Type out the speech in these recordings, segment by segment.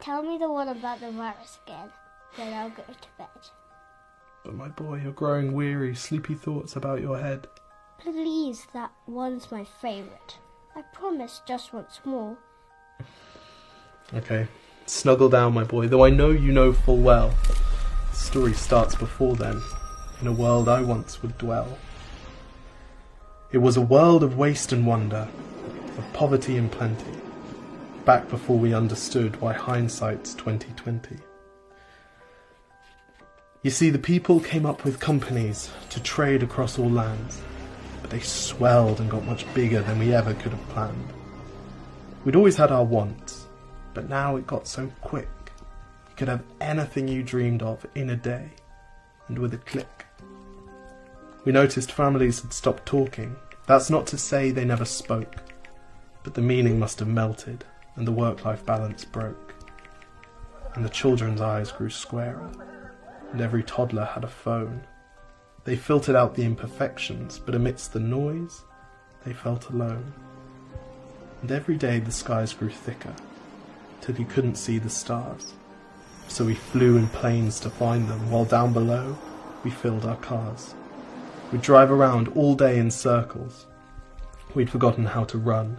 Tell me the one about the virus again, then I'll go to bed. But my boy, you're growing weary, sleepy thoughts about your head. Please, that one's my favourite. I promise just once more. Okay, snuggle down, my boy, though I know you know full well. The story starts before then, in a world I once would dwell. It was a world of waste and wonder, of poverty and plenty, back before we understood why hindsight's 2020. You see, the people came up with companies to trade across all lands, but they swelled and got much bigger than we ever could have planned. We'd always had our wants, but now it got so quick. You could have anything you dreamed of in a day, and with a click. We noticed families had stopped talking. That's not to say they never spoke, but the meaning must have melted, and the work-life balance broke. And the children's eyes grew squarer, and every toddler had a phone. They filtered out the imperfections, but amidst the noise, they felt alone. And every day the skies grew thicker, till you couldn't see the stars. So we flew in planes to find them, while down below we filled our cars. We'd drive around all day in circles. We'd forgotten how to run.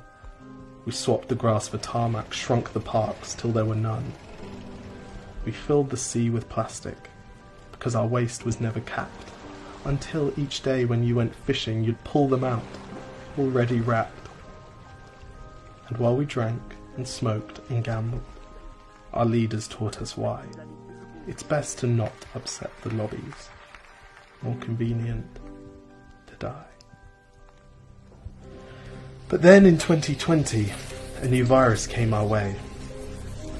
We swapped the grass for tarmac, shrunk the parks till there were none. We filled the sea with plastic, because our waste was never capped, until each day when you went fishing you'd pull them out, already wrapped. And while we drank and smoked and gambled, our leaders taught us why. It's best to not upset the lobbies. More convenient to die. But then in 2020, a new virus came our way.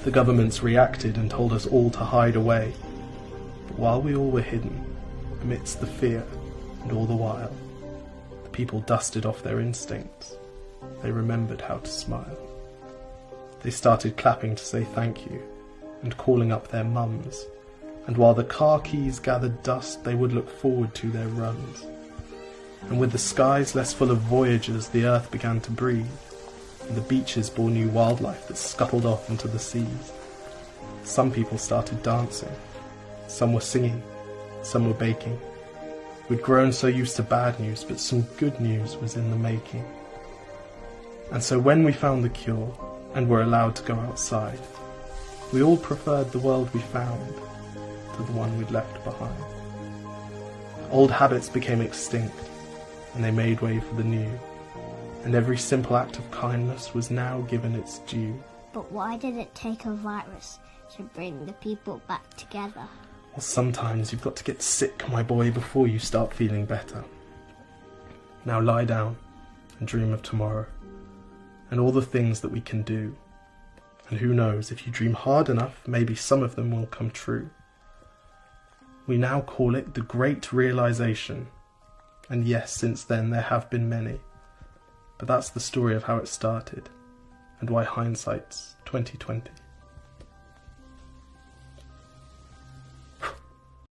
The governments reacted and told us all to hide away. But while we all were hidden, amidst the fear and all the while, the people dusted off their instincts. They remembered how to smile. They started clapping to say thank you and calling up their mums. And while the car keys gathered dust, they would look forward to their runs. And with the skies less full of voyagers, the earth began to breathe, and the beaches bore new wildlife that scuttled off into the seas. Some people started dancing, some were singing, some were baking. We'd grown so used to bad news, but some good news was in the making. And so when we found the cure, and were allowed to go outside, we all preferred the world we found to the one we'd left behind. Old habits became extinct, and they made way for the new, and every simple act of kindness was now given its due. But why did it take a virus to bring the people back together? Well, sometimes you've got to get sick, my boy, before you start feeling better. Now lie down and dream of tomorrow, and all the things that we can do. And who knows, if you dream hard enough, maybe some of them will come true. We now call it the Great Realization. And yes, since then there have been many. But that's the story of how it started, and why hindsight's 2020.